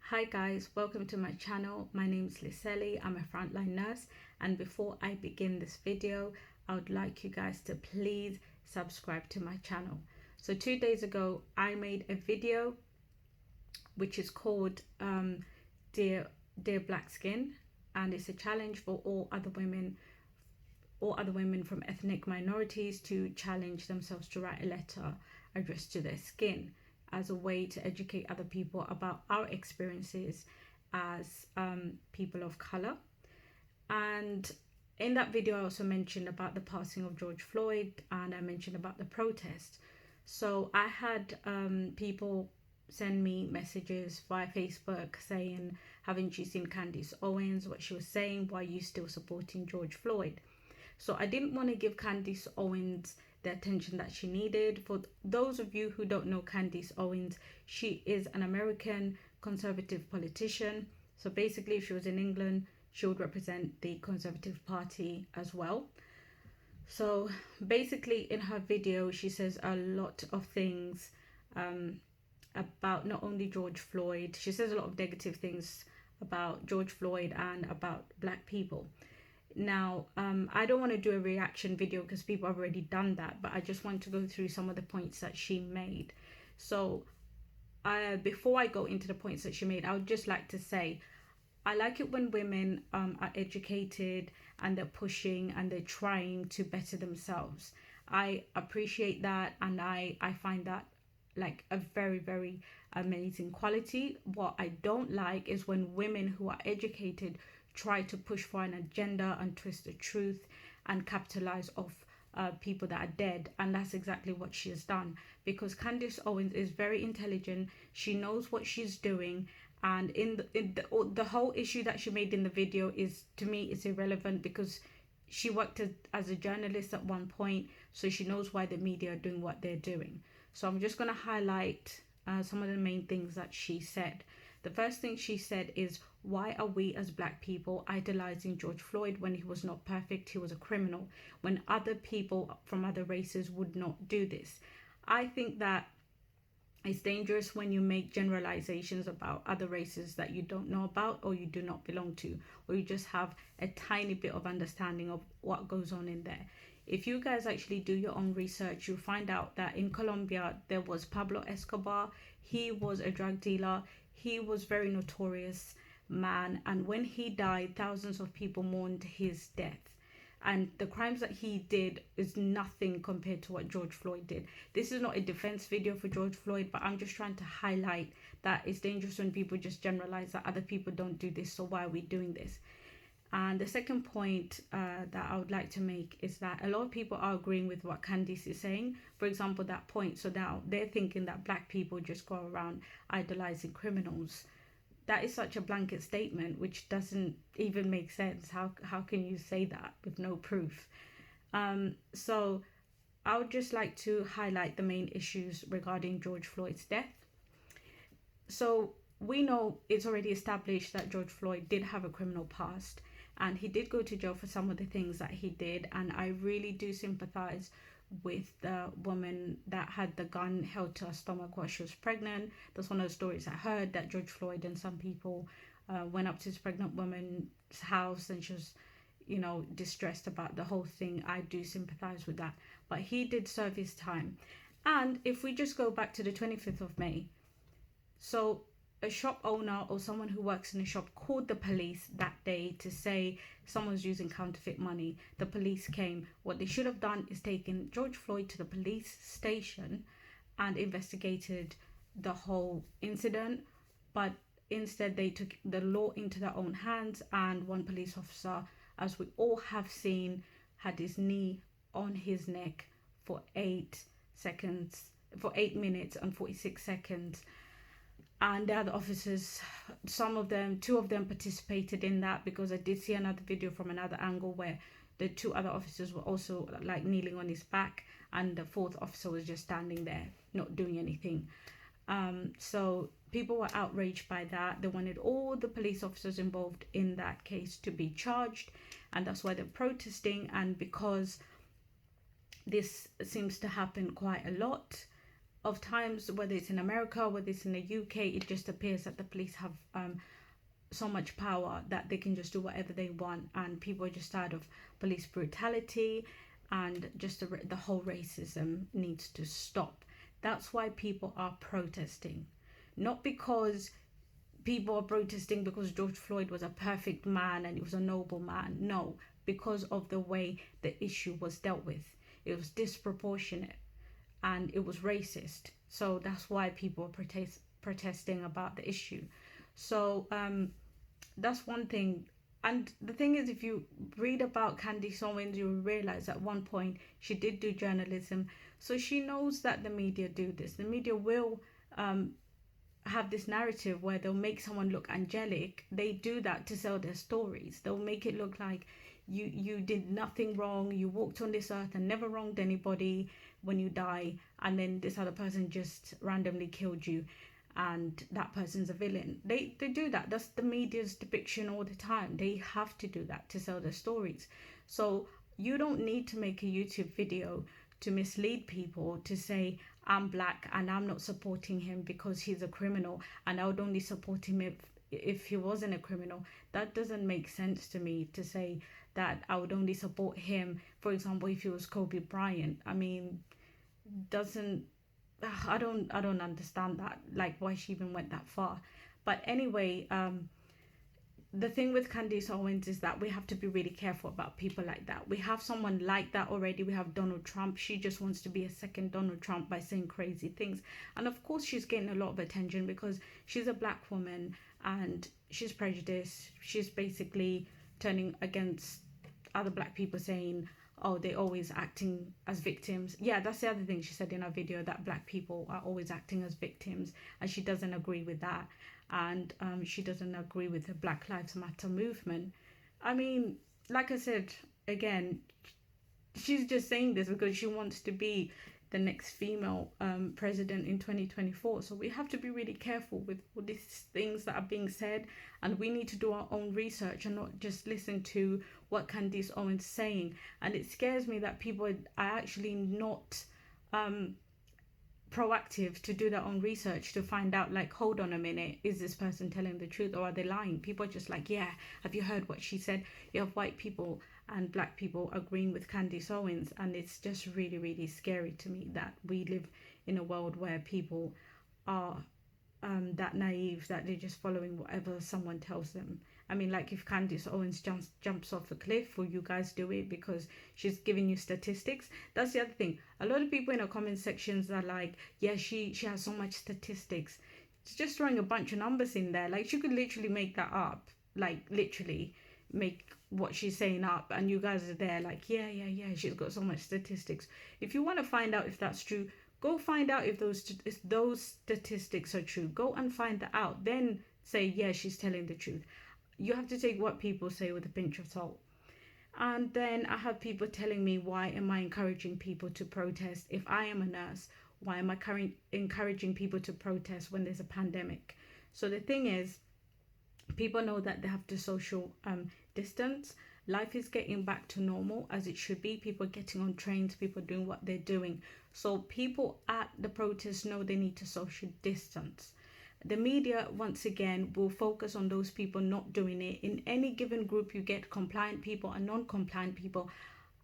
Hi guys, welcome to my channel. My name is Liseli. I'm a frontline nurse, and before I begin this video, I would like you guys to please subscribe to my channel. So 2 days ago, I made a video which is called Dear Black Skin, and it's a challenge for all other women from ethnic minorities to challenge themselves to write a letter addressed to their skin as a way to educate other people about our experiences as people of color. And in that video, I also mentioned about the passing of George Floyd, and I mentioned about the protest. So I had people send me messages via Facebook saying, haven't you seen Candace Owens, what she was saying, why are you still supporting George Floyd? So I didn't want to give Candace Owens the attention that she needed. For those of you who don't know Candace Owens, she is an American conservative politician. So basically, if she was in England, she would represent the Conservative Party as well. So basically, in her video, she says a lot of things about not only George Floyd. She says a lot of negative things about George Floyd and about Black people. Now, I don't want to do a reaction video because people have already done that, but I just want to go through some of the points that she made. So before I go into the points that she made, I would just like to say, I like it when women are educated and they're pushing and they're trying to better themselves. I appreciate that, and I find that like a very, very amazing quality. What I don't like is when women who are educated try to push for an agenda and twist the truth and capitalize off people that are dead. And that's exactly what she has done, because Candace Owens is very intelligent. She knows what she's doing, and in the whole issue that she made in the video is, to me, it's irrelevant because she worked as a journalist at one point, so she knows why the media are doing what they're doing. So I'm just going to highlight some of the main things that she said. The first thing she said is, why are we as Black people idolizing George Floyd when he was not perfect? He was a criminal, when other people from other races would not do this. I think that it's dangerous when you make generalizations about other races that you don't know about, or you do not belong to, or you just have a tiny bit of understanding of what goes on in there. If you guys actually do your own research, you'll find out that in Colombia, there was Pablo Escobar. He was a drug dealer. He was very notorious man, and when he died, thousands of people mourned his death. And the crimes that he did is nothing compared to what George Floyd did. This is not a defense video for George Floyd, but I'm just trying to highlight that it's dangerous when people just generalize that other people don't do this, so why are we doing this? And the second point that I would like to make is that a lot of people are agreeing with what Candice is saying. For example, that point. So now they're thinking that Black people just go around idolizing criminals. That is such a blanket statement, which doesn't even make sense. How can you say that with no proof? So I would just like to highlight the main issues regarding George Floyd's death. So we know it's already established that George Floyd did have a criminal past, and he did go to jail for some of the things that he did. And I really do sympathize with the woman that had the gun held to her stomach while she was pregnant. That's one of the stories I heard, that George Floyd and some people went up to this pregnant woman's house, and she was, distressed about the whole thing. I do sympathize with that. But he did serve his time. And if we just go back to the 25th of May, so a shop owner or someone who works in a shop called the police that day to say someone's using counterfeit money. The police came. What they should have done is taken George Floyd to the police station and investigated the whole incident. But instead, they took the law into their own hands, and one police officer, as we all have seen, had his knee on his neck for 8 minutes and 46 seconds. And the other officers, two of them participated in that, because I did see another video from another angle where the 2 other officers were also like kneeling on his back, and the 4th officer was just standing there not doing anything. So people were outraged by that. They wanted all the police officers involved in that case to be charged, and that's why they're protesting. And because this seems to happen quite a lot, of times, whether it's in America, whether it's in the UK, it just appears that the police have so much power that they can just do whatever they want, and people are just tired of police brutality, and just the whole racism needs to stop. That's why people are protesting, not because people are protesting because George Floyd was a perfect man and he was a noble man. No, because of the way the issue was dealt with. It was disproportionate and it was racist. So that's why people are protesting about the issue. So that's one thing. And the thing is, if you read about Candace Owens, you'll realize at one point she did do journalism. So she knows that the media do this. The media will have this narrative where they'll make someone look angelic. They do that to sell their stories. They'll make it look like you did nothing wrong, you walked on this earth and never wronged anybody when you die, and then this other person just randomly killed you and that person's a villain. They do that. That's the media's depiction all the time. They have to do that to sell their stories. So you don't need to make a YouTube video to mislead people, to say I'm black and I'm not supporting him because he's a criminal, and I would only support him if he wasn't a criminal. That doesn't make sense to me, to say that I would only support him, for example, if he was Kobe Bryant. I mean, doesn't I don't understand that, like why she even went that far. But anyway, the thing with Candace Owens is that we have to be really careful about people like that. We have someone like that already. We have Donald Trump. She just wants to be a second Donald Trump by saying crazy things. And of course she's getting a lot of attention because she's a black woman and she's prejudiced. She's basically turning against other black people, saying, oh, they're always acting as victims. Yeah, that's the other thing she said in her video, that black people are always acting as victims, and she doesn't agree with that. And she doesn't agree with the Black Lives Matter movement. I mean, like I said, again, she's just saying this because she wants to be the next female president in 2024. So we have to be really careful with all these things that are being said, and we need to do our own research and not just listen to what Candace Owens is saying. And it scares me that people are actually not proactive to do their own research to find out, like, hold on a minute, is this person telling the truth or are they lying? People are just like, yeah, have you heard what she said? You have white people and black people agreeing with Candace Owens, and it's just really, really scary to me that we live in a world where people are that naive that they're just following whatever someone tells them. I mean, like, if Candace Owens jumps off a cliff, will you guys do it because she's giving you statistics? That's the other thing. A lot of people in the comment sections are like, yeah, she has so much statistics. It's just throwing a bunch of numbers in there. Like, she could literally make that up. Like, literally make what she's saying up, and you guys are there like, yeah, she's got so much statistics. If you want to find out if that's true, go find out if those statistics are true. Go and find that out. Then say, yeah, she's telling the truth. You have to take what people say with a pinch of salt. And then I have people telling me, why am I encouraging people to protest? If I am a nurse, why am I encouraging people to protest when there's a pandemic? So the thing is, people know that they have to social distance. Life is getting back to normal as it should be. People are getting on trains, people are doing what they're doing. So people at the protest know they need to social distance. The media, once again, will focus on those people not doing it. In any given group, you get compliant people and non-compliant people.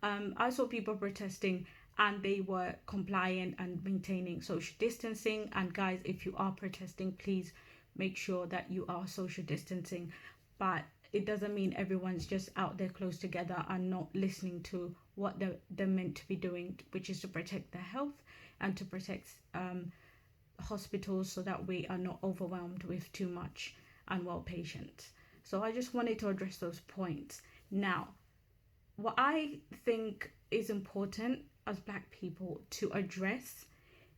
I saw people protesting and they were compliant and maintaining social distancing. And guys, if you are protesting, please make sure that you are social distancing. But it doesn't mean everyone's just out there close together and not listening to what they're meant to be doing, which is to protect their health and to protect hospitals so that we are not overwhelmed with too much unwell patients. So I just wanted to address those points. Now, what I think is important as black people to address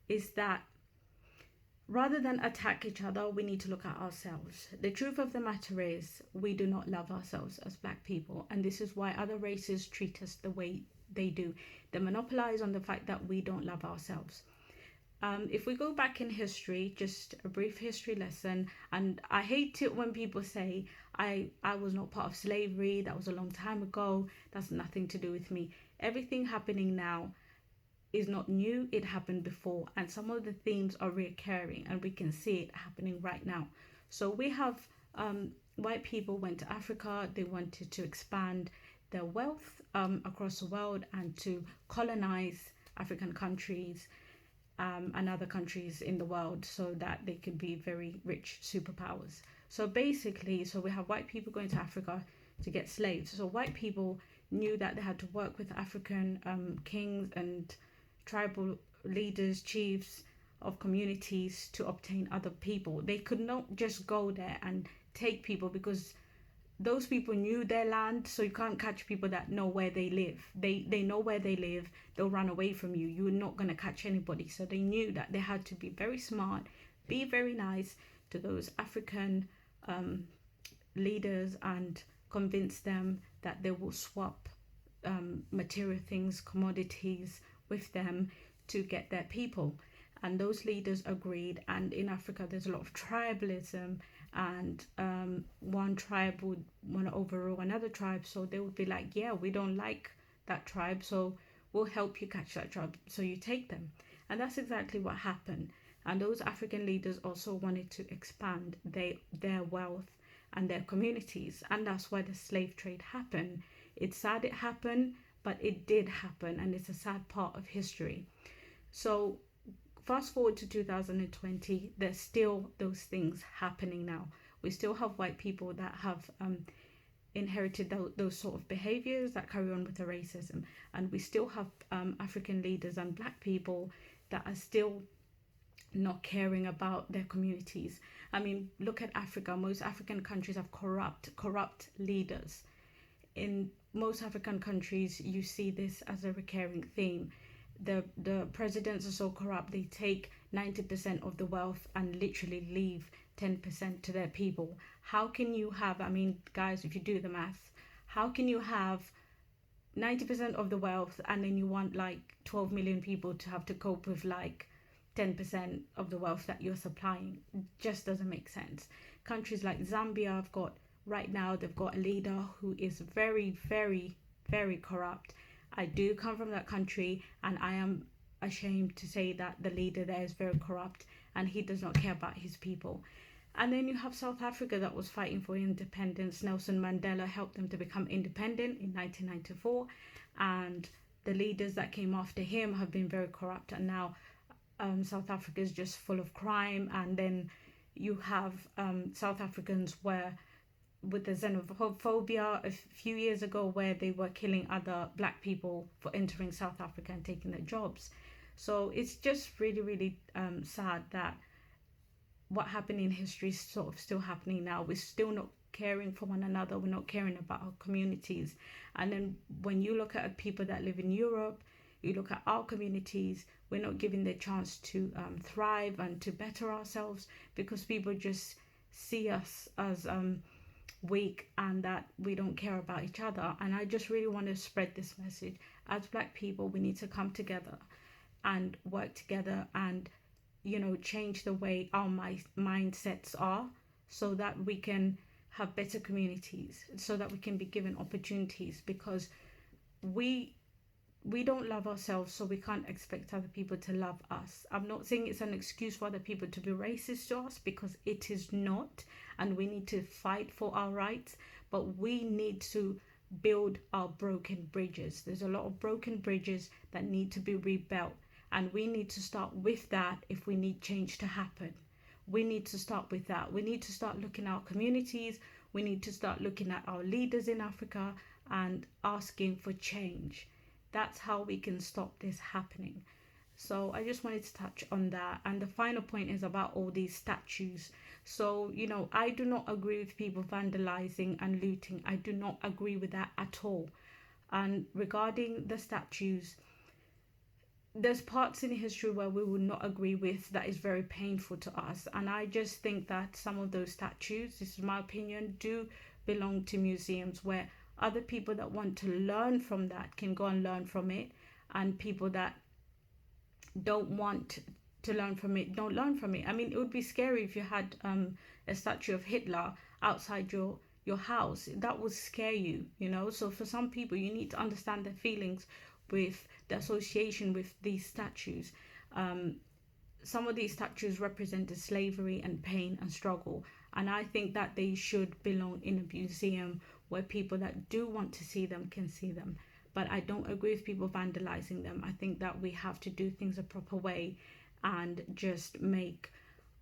is that rather than attack each other, we need to look at ourselves. The truth of the matter is, we do not love ourselves as black people, and this is why other races treat us the way they do. They monopolize on the fact that we don't love ourselves. If we go back in history, just a brief history lesson, and I hate it when people say, I was not part of slavery, that was a long time ago, that's nothing to do with me. Everything happening now is not new. It happened before, and some of the themes are reoccurring, and we can see it happening right now. So we have white people went to Africa. They wanted to expand their wealth across the world and to colonize African countries and other countries in the world so that they could be very rich superpowers. So basically, so we have white people going to Africa to get slaves. So white people knew that they had to work with African kings and tribal leaders, chiefs of communities to obtain other people. They could not just go there and take people because those people knew their land, so you can't catch people that know where they live. They know where they live. They'll run away from you. You're not going to catch anybody. So they knew that they had to be very smart, be very nice to those African leaders and convince them that they will swap material things, commodities with them to get their people. And those leaders agreed. And in Africa, there's a lot of tribalism, and one tribe would want to overrule another tribe. So they would be like, yeah, we don't like that tribe, so we'll help you catch that tribe. So you take them. And that's exactly what happened. And those African leaders also wanted to expand their wealth and their communities. And that's why the slave trade happened. It's sad it happened, but it did happen, and it's a sad part of history. So fast forward to 2020, there's still those things happening now. We still have white people that have inherited those sort of behaviors that carry on with the racism. And we still have African leaders and black people that are still not caring about their communities. I mean, look at Africa. Most African countries have corrupt leaders. In most African countries, you see this as a recurring theme. The presidents are so corrupt, they take 90% of the wealth and literally leave 10% to their people. How can you have, I mean, guys, if you do the math, how can you have 90% of the wealth and then you want like 12 million people to have to cope with like 10% of the wealth that you're supplying? It just doesn't make sense. Countries like Zambia have got, right now, they've got a leader who is very, very, very corrupt. I do come from that country, and I am ashamed to say that the leader there is very corrupt and he does not care about his people. And then you have South Africa that was fighting for independence. Nelson Mandela helped them to become independent in 1994, and the leaders that came after him have been very corrupt, and now South Africa is just full of crime. And then you have South Africans where with the xenophobia a few years ago, where they were killing other black people for entering South Africa and taking their jobs. So it's just really, really sad that what happened in history is sort of still happening now. We're still not caring for one another. We're not caring about our communities. And then when you look at people that live in Europe, you look at our communities, we're not given the chance to thrive and to better ourselves, because people just see us as weak and that we don't care about each other. And I just really want to spread this message. As black people, we need to come together and work together and, you know, change the way our mindsets are, so that we can have better communities, so that we can be given opportunities, because we don't love ourselves, so we can't expect other people to love us. I'm not saying it's an excuse for other people to be racist to us, because it is not, and we need to fight for our rights, but we need to build our broken bridges. There's a lot of broken bridges that need to be rebuilt, and we need to start with that if we need change to happen. We need to start with that. We need to start looking at our communities. We need to start looking at our leaders in Africa and asking for change. That's how we can stop this happening. So I just wanted to touch on that. And the final point is about all these statues. So, you know, I do not agree with people vandalizing and looting. I do not agree with that at all. And regarding the statues, there's parts in history where we would not agree with that is very painful to us. And I just think that some of those statues, this is my opinion, do belong to museums where other people that want to learn from that can go and learn from it, and people that don't want to learn from it don't learn from it. I mean, it would be scary if you had a statue of Hitler outside your house. That would scare you, you know. So for some people, you need to understand their feelings with the association with these statues. Some of these statues represented slavery and pain and struggle, and I think that they should belong in a museum where people that do want to see them can see them. But I don't agree with people vandalizing them. I think that we have to do things a proper way and just make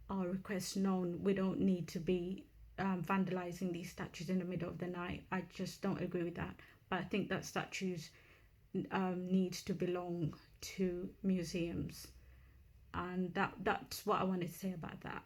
our requests known. We don't need to be vandalizing these statues in the middle of the night. I just don't agree with that. But I think that statues need to belong to museums, and that's what I wanted to say about that.